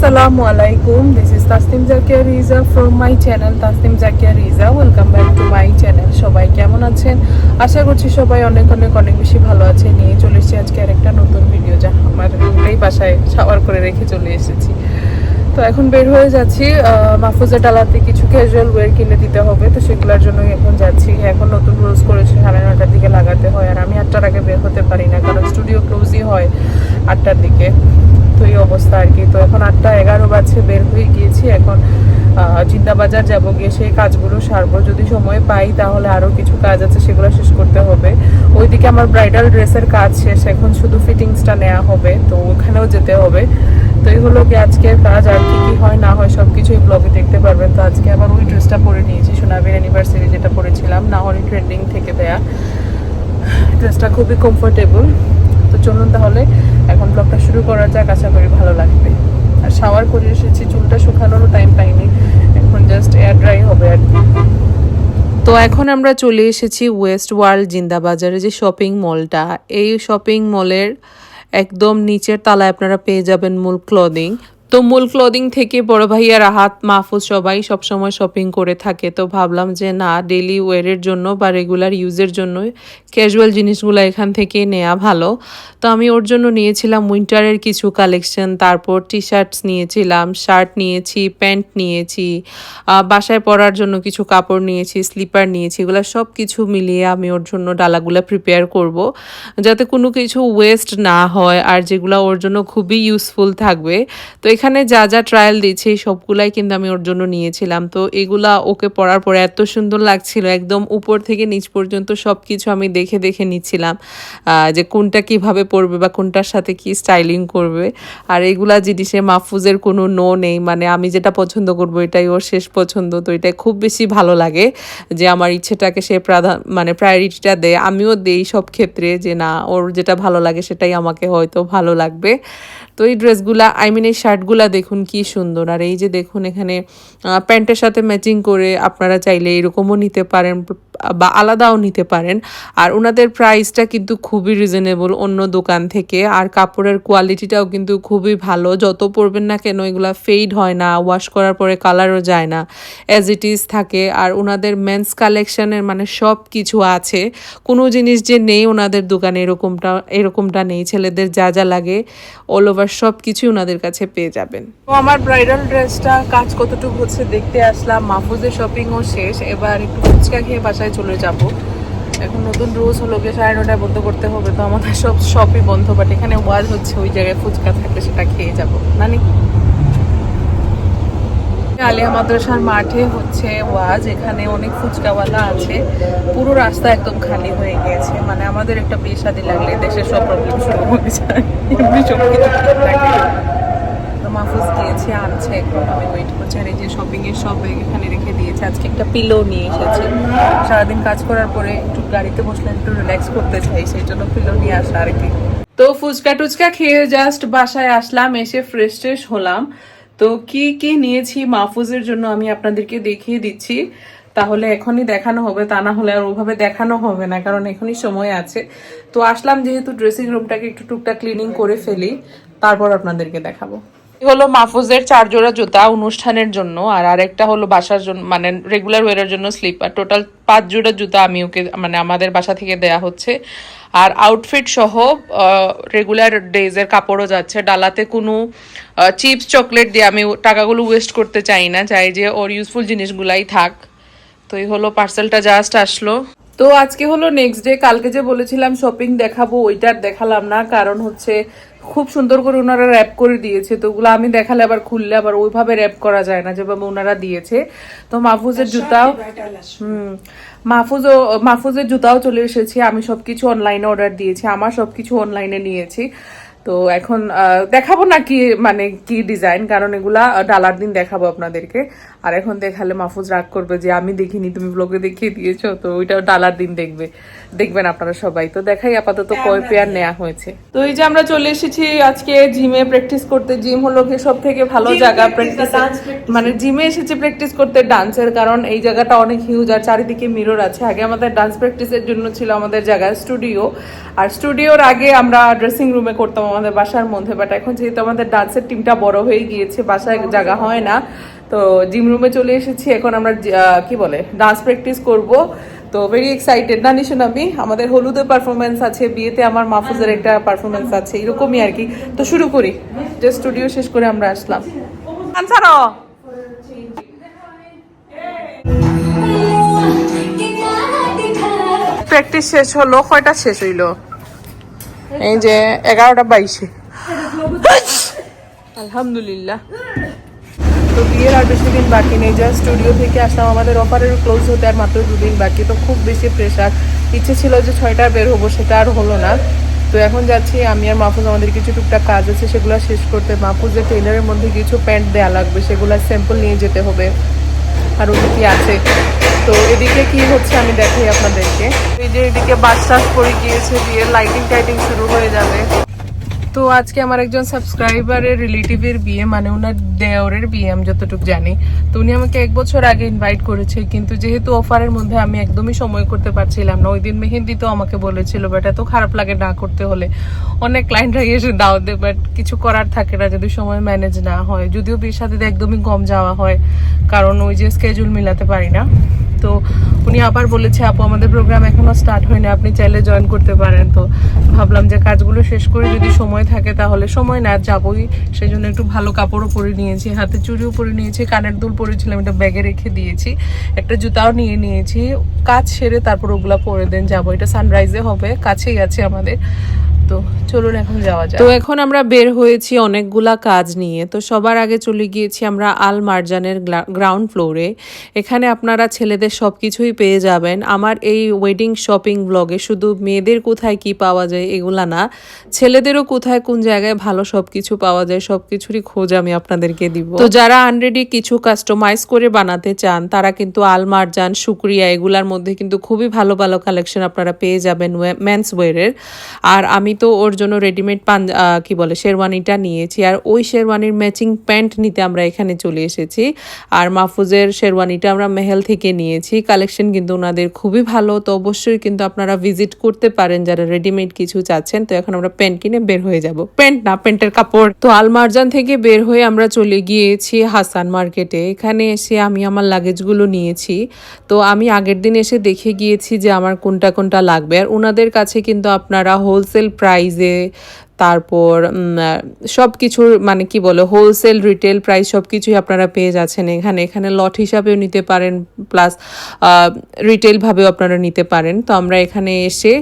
Assalamu alaikum. This is Tasnim Zakia Riza from my channel Tasnim Zakia Riza. Welcome back to my channel. সবাই কেমন আছেন? আশা করছি সবাই অনেক অনেক অনেক বেশি ভালো আছে। নিয়ে চলে এসেছি আজকে আরেকটা নতুন ভিডিও, যা আমার এই বাসায় শাওয়ার করে রেখে চলে এসেছি। তো এখন বের হয়ে যাচ্ছি, মাহফুজের ডালাতে কিছু ক্যাজুয়াল ওয়্যার কিনে দিতে হবে, তো সেগুলোর জন্যই এখন যাচ্ছি। এখন নতুন রুলস করেছে 9:30টার দিকে লাগাতে হয়, আর আমি 8টার আগে বের হতে পারি না, কারণ স্টুডিও ক্লোজই হয় 8টার দিকে। তো এই অবস্থা আর কি। তো এখন 8:11 বাজে, বের হয়ে গিয়েছি। এখন জিন্দাবাজার যাব, গিয়ে সেই কাজগুলো সারবো। যদি সময় পাই তাহলে আরও কিছু কাজ আছে, সেগুলো শেষ করতে হবে। ওইদিকে আমার ব্রাইডাল ড্রেসের কাজ শেষ, এখন শুধু ফিটিংসটা নেওয়া হবে, তো ওখানেও যেতে হবে। তো এই হলো কি আজকের কাজ, আর কি কি হয় না হয় সব কিছুই ব্লগে দেখতে পারবেন। তো আজকে আবার ওই ড্রেসটা পরে নিয়েছি, সোনাবের অ্যানিভার্সারি যেটা পরেছিলাম, নাহলে ট্রেন্ডিং থেকে দেয়া ড্রেসটা খুবই কমফোর্টেবল। তো চলুন তাহলে এখন ব্লগটা শুরু করা যাক, আশা করি ভালো লাগবে। আর শাওয়ার করে এসেছি, চুলটা শুকানোরও টাইম পাইনি, এখন জাস্ট এয়ার ড্রাই হবে আর কি। তো এখন আমরা চলে এসেছি ওয়েস্ট ওয়ার্ল্ড জিন্দাবাজারে যে শপিং মলটা, এই শপিং মলের একদম নিচের তলায় আপনারা পেয়ে যাবেন মূল ক্লদিং। তো মূল ক্লদিং থেকে বড় ভাইয়া রাহাত, মাহফুজ সবাই সবসময় শপিং করে থাকে। তো ভাবলাম যে না, ডেইলি ওয়ারের জন্য বা রেগুলার ইউজের জন্য ক্যাজুয়াল জিনিসগুলো এখান থেকে নেওয়া ভালো। তো আমি ওর জন্য নিয়েছিলাম উইন্টারের কিছু কালেকশন, তারপর টি শার্টস নিয়েছিলাম, শার্ট নিয়েছি, প্যান্ট নিয়েছি, বাসায় পরার জন্য কিছু কাপড় নিয়েছি, স্লিপার নিয়েছি। এগুলো সব কিছু মিলিয়ে আমি ওর জন্য ডালাগুলো প্রিপেয়ার করব, যাতে কোনো কিছু ওয়েস্ট না হয় আর যেগুলো ওর জন্য খুবই ইউজফুল থাকবে। তো এখানে যা যা ট্রায়াল দিচ্ছে সবগুলাই কিন্তু আমি ওর জন্য নিয়েছিলাম। তো এগুলা ওকে পরার পরে এত সুন্দর লাগছিল, একদম উপর থেকে নিচ পর্যন্ত সব কিছু আমি দেখে দেখে নিচ্ছিলাম যে কোনটা কিভাবে পরবে বা কোনটার সাথে কি স্টাইলিং করবে। আর এগুলা জিনিসে মাহফুজের কোনো নো নেই, মানে আমি যেটা পছন্দ করবো এটাই ওর শেষ পছন্দ। তো এটাই খুব বেশি ভালো লাগে যে আমার ইচ্ছেটাকে সে প্রায়োরিটিটা দেয়, আমিও দেই সব ক্ষেত্রে, যে না ওর যেটা ভালো লাগে সেটাই আমাকে হয়তো ভালো লাগবে। তো এই ড্রেসগুলা, এই শার্টগুলা দেখুন কি সুন্দর। আর এই যে দেখুন এখানে প্যান্টের সাথে ম্যাচিং করে আপনারা চাইলে এরকমও নিতে পারেন বা আলাদাও নিতে পারেন। আর ওনাদের প্রাইসটা কিন্তু খুবই রিজনেবল অন্য দোকান থেকে, আর কাপড়ের কোয়ালিটিটাও কিন্তু খুবই ভালো। যত পরবেন না কেন এগুলা ফেড হয় না, ওয়াশ করার পরে কালারও যায় না, অ্যাজ ইট ইজ থাকে। আর ওনাদের মেন্স কালেকশনের মানে সব কিছু আছে, কোনো জিনিস যে নেই ওনাদের দোকানে এরকমটা নেই। ছেলেদের যা যা লাগে অল ওভার সব কিছুই ওনাদের কাছে পেয়ে যাবেন। তো আমার ব্রাইডাল ড্রেসটা কাজ কতটুকু হচ্ছে দেখতে আসলাম। মাহফুজের শপিংও শেষ, এবার একটু ফুচকা খেয়ে বাসায় চলে যাব। এখন নতুন রোজ হলো গিয়ে 9:30 বন্ধ করতে হবে, তো আমাদের সব শপই বন্ধ, বাট এখানে ওয়াজ হচ্ছে, ওই জায়গায় ফুচকা থাকলে সেটা খেয়ে যাব। নানি আলিয়া মাদ্রাসার মাঠে হচ্ছে ওয়াজ, এখানে অনেক ফুচকাওয়ালা আছে, পুরো রাস্তা একদম খালি হয়ে গিয়েছে। মানে আমাদের একটা বিয়ে শাদী লাগলে দেশের সব প্রবলেম শুরু হয়ে যায়, এমনি সব কিছু ঠিক থাকে। তো মাহফুজ দিয়েছে, আনছে, এখন আমি ওয়েট করছি। আর এই যে শপিং এর সব এখানে রেখে দিয়েছে। আজকে একটা পিলো নিয়ে এসেছে, সারাদিন কাজ করার পরে একটু গাড়িতে বসলে একটু রিল্যাক্স করতে চাই, সেই জন্য পিলো নিয়ে আসা আর কি। তো ফুচকা টুচকা খেয়ে জাস্ট বাসায় আসলাম, এসে ফ্রেশ ট্রেশ হলাম। তো কি কি নিয়েছি মাহফুজের জন্য আমি আপনাদেরকে দেখিয়ে দিচ্ছি, তাহলে এখনই দেখানো হবে, তা না হলে আর ওভাবে দেখানো হবে না, কারণ এখনই সময় আছে। তো আসলাম যেহেতু, ড্রেসিং রুমটাকে একটু টুকটাক ক্লিনিং করে ফেলি, তারপর আপনাদেরকে দেখাবো। হলো মাহফুজের 4 জোড়া জুতা অনুষ্ঠানের জন্য, আর আরেকটা হলো বাসার জন্য, মানে রেগুলার ওয়ারের জন্য স্লিপার। টোটাল 5 জোড়া জুতা আমি ওকে, মানে আমাদের বাসা থেকে দেয়া হচ্ছে। আর আউটফিট সহ রেগুলার ডেজের কাপড়ও যাচ্ছে। ডালাতে কোনো চিপস চকলেট দিয়ে আমি টাকাগুলো ওয়েস্ট করতে চাই না, চাই যে ওর ইউজফুল জিনিসগুলাই থাক। তো এই হলো পার্সেলটা জাস্ট আসলো। তো আজকে হলো নেক্সট ডে। কালকে যে বলেছিলাম শপিং দেখাবো, ওইটার দেখালাম না, কারণ হচ্ছে খুব সুন্দর করে ওনারা র্যাপ করে দিয়েছে, তো ওগুলো আমি দেখালে আবার খুললে আবার ওইভাবে র্যাপ করা যায় না যেভাবে ওনারা দিয়েছে। তো মাহফুজের জুতাও মাহফুজের জুতাও চলে এসেছে। আমি সবকিছু অনলাইনে অর্ডার দিয়েছি, আমার সবকিছু অনলাইনে নিয়েছি। তো এখন দেখাবো না কি, মানে কি ডিজাইন, কারণ এগুলা ডালার দিন দেখাবো আপনাদেরকে। আর এখন দেখালে মাহফুজ রাগ করবে যে আমি দেখিনি, তুমি ব্লগে দেখিয়ে দিয়েছো, তো ওইটাও ডালার দিন দেখবে। দেখবেন আপনারা সবাই। তো দেখাই আপাতত কয় পেয়ার নেওয়া হয়েছে। তো এই যে আমরা চলে এসেছি আজকে জিমে প্র্যাকটিস করতে। জিম হলো কি সব থেকে ভালো জায়গা প্র্যাকটিস, মানে জিমে এসেছি প্র্যাকটিস করতে ডান্সের, কারণ এই জায়গাটা অনেক হিউজ আর চারিদিকে মিরর আছে। আগে আমাদের ডান্স প্র্যাকটিসের জন্য ছিল আমাদের জায়গায় স্টুডিও, আর স্টুডিওর আগে আমরা ড্রেসিং রুমে করতাম আমাদের বাসার মধ্যে। বাট এখন যেহেতু আমাদের ডান্সের টিমটা বড় হয়ে গিয়েছে, বাসায় জায়গা হয় না, তো জিম রুমে চলে এসেছি। এখন আমরা কি বলে ডান্স প্র্যাকটিস করব। তো ভেরি এক্সাইটেড না নিশান আমি। আমাদের হলুদের পারফরমেন্স আছে, বিয়েতে আমার মাহফুজের একটা পারফরমেন্স আছে, এরকমই আর কি। তো শুরু করি, যে স্টুডিও শেষ করে আমরা আসলাম। আনসারো প্র্যাকটিস শেষ হলো, কয়টা শেষ হইলো? এই যে 11:22। আলহামদুলিল্লাহ। তো বিয়ের আর বেশি দিন বাকি নেই, জাস্ট স্টুডিও থেকে আসলাম। আমাদের অফারের ক্লোজ হতে আর মাত্র 2 দিন বাকি। তো খুব বেশি প্রেশার। ইচ্ছে ছিল যে 6টায় বের হবো, সেটা আর হলো না। তো এখন যাচ্ছি আমি আর মাহফুজ, আমাদের কিছু টুকটাক কাজ আছে সেগুলো শেষ করতে। মাহফুজের টেইলারের মধ্যে কিছু প্যান্ট দেওয়া লাগবে, সেগুলো স্যাম্পল নিয়ে যেতে হবে। আর ওদিকে কি আছে, তো এদিকে কি হচ্ছে আমি দেখাই আপনাদেরকে। এই যে এদিকে বাস টাস পড়ে গিয়েছে, বিয়ের লাইটিং টাইটিং শুরু হয়ে যাবে। তো আজকে আমার একজন সাবস্ক্রাইবারের রিলেটিভের বিয়ে, মানে ওনার দেওরের বিয়ে আমি যতটুকু জানি। তো উনি আমাকে 1 বছর আগে ইনভাইট করেছে, কিন্তু যেহেতু অফারের মধ্যে আমি একদমই সময় করতে পারছিলাম না। ওই দিন মেহেন্দি তো আমাকে বলেছিল, বাট এত খারাপ লাগে না করতে হলে। অনেক ক্লায়েন্টরা এসে দাও দেয়, বাট কিছু করার থাকে না যদি সময় ম্যানেজ না হয়। যদিও বিয়ের সাথে একদমই কম যাওয়া হয়, কারণ ওই যে স্কেজুল মিলাতে পারি না। তো উনি আবার বলেছে, আপু আমাদের প্রোগ্রাম এখনো স্টার্ট হয়নি, আপনি চাইলে জয়েন করতে পারেন। তো ভাবলাম যে কাজগুলো শেষ করে যদি সময় থাকে তাহলে, সময় না যাবই, সেই জন্য একটু ভালো কাপড়ও পরে নিয়েছি, হাতে চুড়িও পরে নিয়েছি, কানের দুল পরেছিলাম, এটা ব্যাগে রেখে দিয়েছি, একটা জুতাও নিয়ে নিয়েছি। কাজ সেরে তারপর ওগুলা পরে দেন যাবো। এটা সানরাইজে হবে, কাছেই আছে আমাদের। তো চলুন এখন যাওয়া যায়। তো এখন আমরা বের হয়েছি অনেকগুলা কাজ নিয়ে। তো সবার আগে চলে গিয়েছি আমরা আল মার্জানের গ্রাউন্ড ফ্লোরে। এখানে আপনারা ছেলেদের সব কিছুই পেয়ে যাবেন। আমার এই ওয়েডিং শপিং ব্লগে শুধু মেয়েদের কোথায় কি পাওয়া যায় এগুলা না, ছেলেদেরও কোথায় কোন জায়গায় ভালো সব কিছু পাওয়া যায় সব কিছুরই খোঁজ আমি আপনাদেরকে দিব। তো যারা অলরেডি কিছু কাস্টমাইজ করে বানাতে চান তারা কিন্তু আল মার্জান, শুক্রিয়া এগুলার মধ্যে কিন্তু খুবই ভালো ভালো কালেকশন আপনারা পেয়ে যাবেন মেন্স ওয়্যারের। আর আমি তো ওর জন্য রেডিমেড কি বলে শেরওয়ানিটা নিয়েছি, আর ওই শেরওয়ানির ম্যাচিং প্যান্ট নিতে আমরা এখানে চলে এসেছি। আর মাহফুজের শেরওয়ানিটা আমরা মেহেল থেকে নিয়েছি। কালেকশন কিন্তু ওনাদের খুবই ভালো। তো অবশ্যই কিন্তু আপনারা ভিজিট করতে পারেন যারা রেডিমেড কিছু চাচ্ছেন। তো এখন আমরা প্যান্ট কিনে বের হয়ে যাব, প্যান্ট না প্যান্টের কাপড়। তো আলমার্জান থেকে বের হয়ে আমরা চলে গিয়েছি হাসান মার্কেটে। এখানে এসে আমি আমার লাগেজগুলো নিয়েছি। তো আমি আগের দিন এসে দেখে গিয়েছি যে আমার কোনটা কোনটা লাগবে, আর ওনাদের কাছে কিন্তু আপনারা হোলসেল প্রাইজে, তারপর সব কিছুর মানে কি বলে হোলসেল রিটেল প্রাইস সব কিছুই আপনারা পেয়ে যাচ্ছেন এখানে। এখানে লট হিসাবেও নিতে পারেন, প্লাস রিটেলভাবেও আপনারা নিতে পারেন। তো আমরা এখানে এসে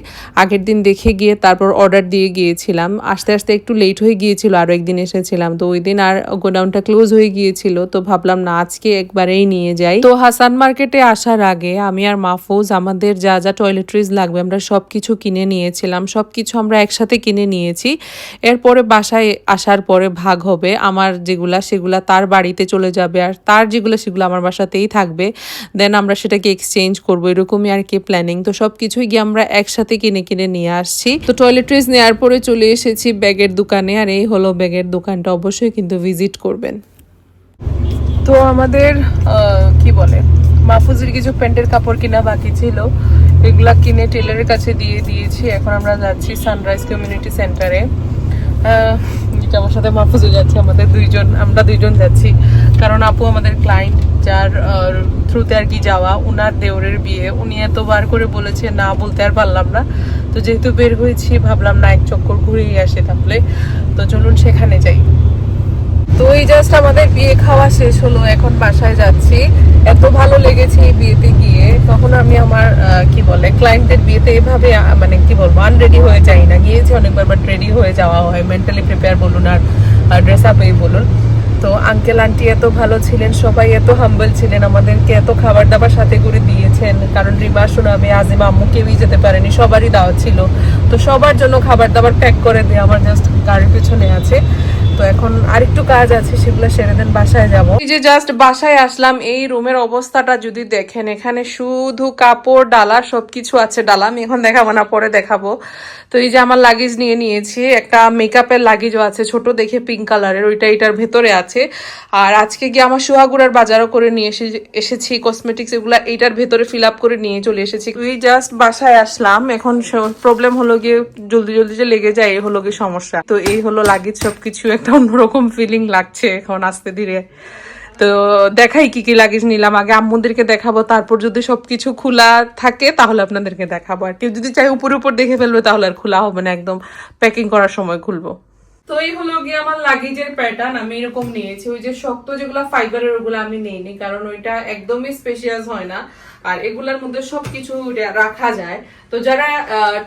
আগের দিন দেখে গিয়ে তারপর অর্ডার দিয়ে গিয়েছিলাম। আস্তে আস্তে একটু লেট হয়ে গিয়েছিল, আরও একদিন এসেছিলাম। তো ওই দিন আর গোডাউনটা ক্লোজ হয়ে গিয়েছিল, তো ভাবলাম না আজকে একবারেই নিয়ে যাই। তো হাসান মার্কেটে আসার আগে আমি আর মাহফুজ আমাদের যা যা টয়লেট্রিজ লাগবে আমরা সব কিছু কিনে নিয়েছিলাম। সব কিছু আমরা একসাথে কিনে নিয়েছি। এরপরে বাসায় আসার পরে ভাগ হবে, আমার যেগুলা সেগুলা তার বাড়িতে চলে যাবে, আর তার যেগুলো সেগুলো আমার বাসাতেই থাকবে। দেন আমরা সেটাকে এক্সচেঞ্জ করবো, এরকমই আর কি প্ল্যানিং। তো সব কিছুই গিয়ে আমরা একসাথে কিনে কিনে নিয়ে আসছি। তো টয়লেট্রিজ নেওয়ার পরে চলে এসেছি ব্যাগের দোকানে, আর এই হলো ব্যাগের দোকানটা, অবশ্যই কিন্তু ভিজিট করবেন। তো আমাদের কি বলে মাহফুজের কিছু প্যান্টের কাপড় কিনা বাকি ছিল, এগুলা কিনে টেলারের কাছে দিয়ে দিয়েছি। এখন আমরা যাচ্ছি সানরাইজ কমিউনিটি সেন্টারে। আমার সাথে মাহফুজও যাচ্ছে, আমরা দুইজন যাচ্ছি, কারণ আপু আমাদের ক্লায়েন্ট, যার থ্রুতে আর কি যাওয়া, উনার দেওরের বিয়ে। উনি এতবার করে বলেছে, না বলতে আর পারলাম না। তো যেহেতু বের হয়েছি ভাবলাম না এক চক্কর ঘুরেই আসে তাহলে। তো চলুন সেখানে যাই। তো এই জাস্ট আমাদের বিয়ে খাওয়া শেষ হলো, এখন বাসায় যাচ্ছি। এত ভালো লেগেছে এই বিয়েতে গিয়ে। তখন আমি আমার কি বলে ক্লায়েন্টের বিয়েতে এভাবে মানে কি বলবো আনরেডি হয়ে যাই না। গিয়েছি অনেকবার, বাট রেডি হয়ে যাওয়া হয়, মেন্টালি প্রিপেয়ার বলুন আর ড্রেস আপেই বলুন। তো আঙ্কেল আন্টি এত ভালো ছিলেন, সবাই এত হাম্বল ছিলেন, আমাদেরকে এত খাবার দাবার সাথে করে দিয়েছেন। কারণ রিমা, সোনামি, আজিমা, আম্মু কেউই যেতে পারেনি, সবারই দাওয়াত ছিল। তো সবার জন্য খাবার দাবার প্যাক করে দিয়ে আমার জাস্ট গাড়ির পেছনে আছে। তো এখন আরেকটু কাজ আছে, সেগুলো সেরে দেন বাসায় যাব। এই যে জাস্ট বাসায় আসলাম, এই রুমের অবস্থাটা যদি দেখেন, এখানে শুধু কাপড় ডালা সবকিছু আছে। ডালা আমি এখন দেখাবো না, পরে দেখাবো। তো এই যে আমার লাগেজ নিয়ে নিয়েছি, একটা মেকআপের লাগেজও আছে ছোট দেখে পিঙ্ক কালারের, ওইটা এটার ভেতরে আছে। আর আজকে গিয়ে আমার সোহাগুড়ার বাজারও করে নিয়ে এসেছি কসমেটিক্স, এগুলা এইটার ভেতরে ফিল আপ করে নিয়ে চলে এসেছি। ওই জাস্ট বাসায় আসলাম, এখন প্রবলেম হলো গিয়ে জলদি জলদি যে লেগে যায়, এই হলো গিয়ে সমস্যা। তো এই হলো লাগেজ সবকিছু, একটা অন্যরকম ফিলিং লাগছে এখন আস্তে ধীরে। তো দেখাই কি কি লাগেজ নিলাম, আগে আম্মুদেরকে দেখাবো, তারপর যদি সবকিছু খোলা থাকে তাহলে আপনাদেরকে দেখাবো। আর কেউ যদি চাই উপর উপর দেখে ফেলবে তাহলে আর খোলা হবে না, একদম প্যাকিং করার সময় খুলবো। তো এই হলো গিয়ে আমার লাগেজের প্যাটার্ন, আমি এরকম নিয়েছি। ওই যে শক্ত যেগুলো ফাইবারের, ওগুলো আমি নেইনি, কারণ ওইটা একদমই স্পেশিয়াস হয় না। আর এগুলোর মধ্যে সবকিছু রাখা যায়। তো যারা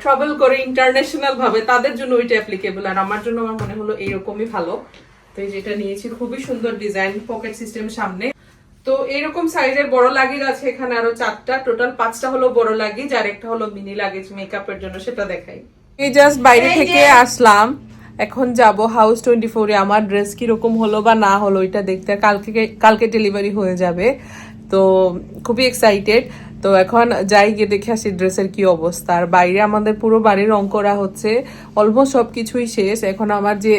ট্রাভেল করে ইন্টারন্যাশনাল ভাবে, তাদের জন্য ওইটা অ্যাপ্লিকেবল। আর আমার জন্য আমার মনে হলো এইরকমই ভালো। তো এই যেটা নিয়েছি, খুবই সুন্দর ডিজাইন, পকেট সিস্টেম সামনে। তো এরকম সাইজের বড় লাগেজ আছে এখানে আরো 4টা, টোটাল 5টা হলো বড় লাগেজ, আর একটা হলো মিনি লাগেজ মেকআপের জন্য, সেটা দেখাই। এই জাস্ট বাইরে থেকে আসলাম, এখন যাব হাউস 24-এ। আমার ড্রেস কিরকম হলো বা না হলো এটা দেখতে, কালকে ডেলিভারি হয়ে যাবে। তো খুবই এক্সাইটেড। তো এখন যাই, গিয়ে দেখে আসি ড্রেসের কি অবস্থা। আর বাইরে আমাদের পুরো বাড়ি রং করা হচ্ছে, অলমোস্ট সবকিছুই শেষ। এখন আমার যে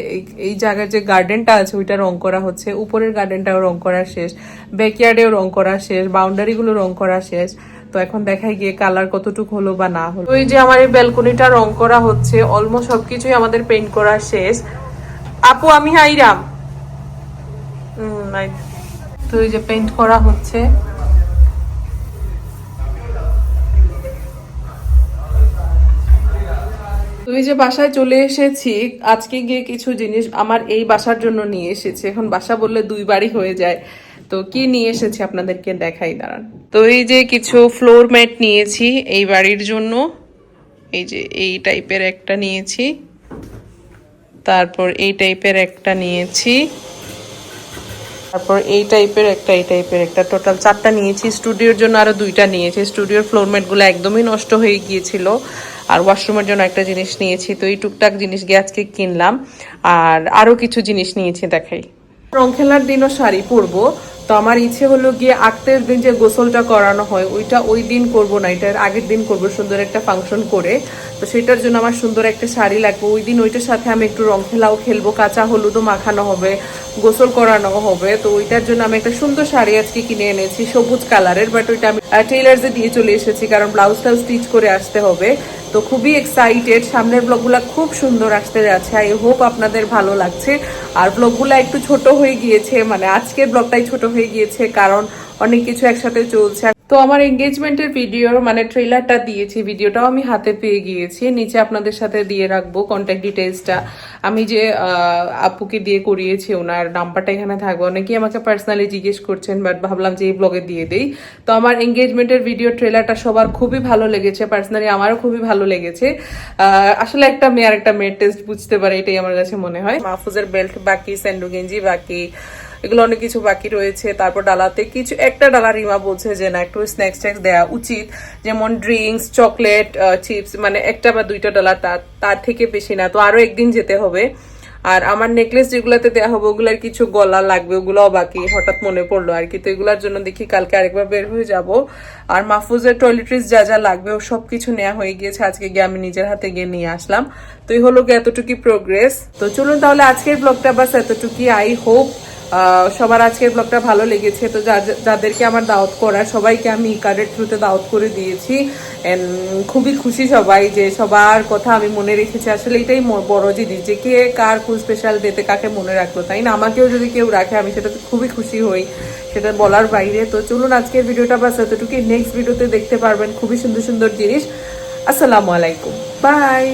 এই জায়গার যে গার্ডেনটা আছে ওইটা রং করা হচ্ছে, উপরের গার্ডেনটাও রং করা শেষ, ব্যাকইয়ার্ডেও রং করা শেষ, বাউন্ডারিগুলো রং করা শেষ। তো এখন দেখাই গিয়ে কালার কতটুকু হলো বা না হলো। ওই যে আমার এই ব্যালকনিটা রং করা হচ্ছে, অলমোস্ট সবকিছুই আমাদের পেইন্ট করা শেষ। আপু আমি হাইরাম, তো এই যে পেইন্ট করা হচ্ছে। তো এই যে বাসায় চলে এসেছি, আজকে গিয়ে কিছু জিনিস আমার এই বাসার জন্য নিয়ে এসেছি। এখন বাসা বললে 2 বাড়ি হয়ে যায়। তো কি নিয়ে এসেছি আপনাদেরকে দেখাই, দাঁড়ান। তো এই যে কিছু ফ্লোর ম্যাট নিয়েছি এই বাড়ির জন্য, এই যে এই টাইপের একটা নিয়েছি, তারপর এই টাইপের একটা নিয়েছি, তারপর এই টাইপের একটা, টোটাল 4টা নিয়েছি। স্টুডিওর জন্য আরো 2টা নিয়েছি। স্টুডিওর ফ্লোর ম্যাট গুলো একদমই নষ্ট হয়ে গিয়েছিল। আর ওয়াশরুমের জন্য একটা জিনিস নিয়েছি। তো এই টুকটাক জিনিস গিয়ে আজকে কিনলাম। আর আরো কিছু জিনিস নিয়েছি, দেখাই। রং খেলার দিনও শাড়ি পরবো। তো আমার ইচ্ছে হলো গিয়ে আক্তের দিন যে গোসলটা করানো হয় ওইটা ওই দিন করব না, এটার আগের দিন করব, সুন্দর একটা ফাংশন করে। তো সেটার জন্য আমার সুন্দর একটা শাড়ি লাগবে। ওই দিন ওইটার সাথে আমি একটু রং খেলাও খেলবো, কাঁচা হলুদও মাখানো হবে, গোসল করানো হবে। তো ওইটার জন্য আমি একটা সুন্দর শাড়ি আজকে কিনে এনেছি, সবুজ কালারের। বাট ওইটা আমি টেইলার্সে দিয়ে চলে এসেছি, কারণ ব্লাউজটাও স্টিচ করে আসতে হবে। তো খুবই এক্সাইটেড, সামনের ব্লগগুলো খুব সুন্দর আসতে যাচ্ছে। আই হোপ আপনাদের ভালো লাগছে। আর ব্লগগুলো একটু ছোট হয়ে গিয়েছে, মানে আজকের ব্লগটাই ছোট হয়ে গিয়েছে, কারণ অনেক কিছু একসাথে চলছে। তো আমার এঙ্গেজমেন্টের ভিডিওর মানে ট্রেলারটা দিয়েছি, ভিডিওটাও আমি হাতে পেয়ে গিয়েছি, নিচে আপনাদের সাথে দিয়ে রাখবো কন্ট্যাক্ট ডিটেলসটা। আমি যে আপুকে দিয়ে করিয়েছি ওনার নাম্বারটা এখানে থাকবে। অনেকেই আমাকে পার্সোনালি জিজ্ঞেস করছেন, বাট ভাবলাম যে এই ব্লগে দিয়ে দেই। তো আমার এঙ্গেজমেন্টের ভিডিও ট্রেলারটা সবার খুবই ভালো লেগেছে, পার্সোনালি আমারও খুবই ভালো লেগেছে। আসলে একটা মেয়ে আর একটা মেয়ের টেস্ট বুঝতে পারে, এটাই আমার কাছে মনে হয়। মাহফুজের বেল্ট বাকি, স্যান্ডো গেঞ্জি বাকি, এগুলো অনেক কিছু বাকি রয়েছে। তারপর ডালাতে কিছু একটা ডালা রিমা বলছে যে না একটু স্ন্যাক্স ট্যাক্স দেওয়া উচিত, যেমন ড্রিঙ্কস, চকলেট, চিপস, মানে 1টা বা 2টা ডালা, তার থেকে বেশি না। তো আরো একদিন যেতে হবে। আর আমার নেকলেস যেগুলোতে দেওয়া হবে ওগুলার কিছু গলা লাগবে, ওগুলোও বাকি, হঠাৎ মনে পড়লো আর কি। তো এগুলোর জন্য দেখি কালকে আরেকবার বের হয়ে যাব। আর মাহফুজের টয়লেট্রিজ যা যা লাগবে ও সবকিছু নেওয়া হয়ে গিয়েছে, আজকে গিয়ে আমি নিজের হাতে গিয়ে নিয়ে আসলাম। তো এই হলো এতটুকু প্রোগ্রেস। তো চলুন তাহলে আজকের ব্লগটা বাস এতটুকুই। আই হোপ সবার আজকের ব্লগটা ভালো লেগেছে। তো যাদেরকে আমার দাওয়াত করা সবাইকে আমি কার্ডের থ্রুতে দাওয়াত করে দিয়েছি। খুবই খুশি সবাই যে সবার কথা আমি মনে রেখেছি। আসলে এটাই বড় জিনিস, যে কে কার কোন স্পেশাল ডেতে কাকে মনে রাখলো, তাই না? আমাকেও যদি কেউ রাখে আমি সেটাতে খুবই খুশি হই, সেটা বলার বাইরে। তো চলুন আজকের ভিডিওটা বাস এতটুকুই। নেক্সট ভিডিওতে দেখতে পারবেন খুবই সুন্দর সুন্দর জিনিস। আসসালামু আলাইকুম, বাই।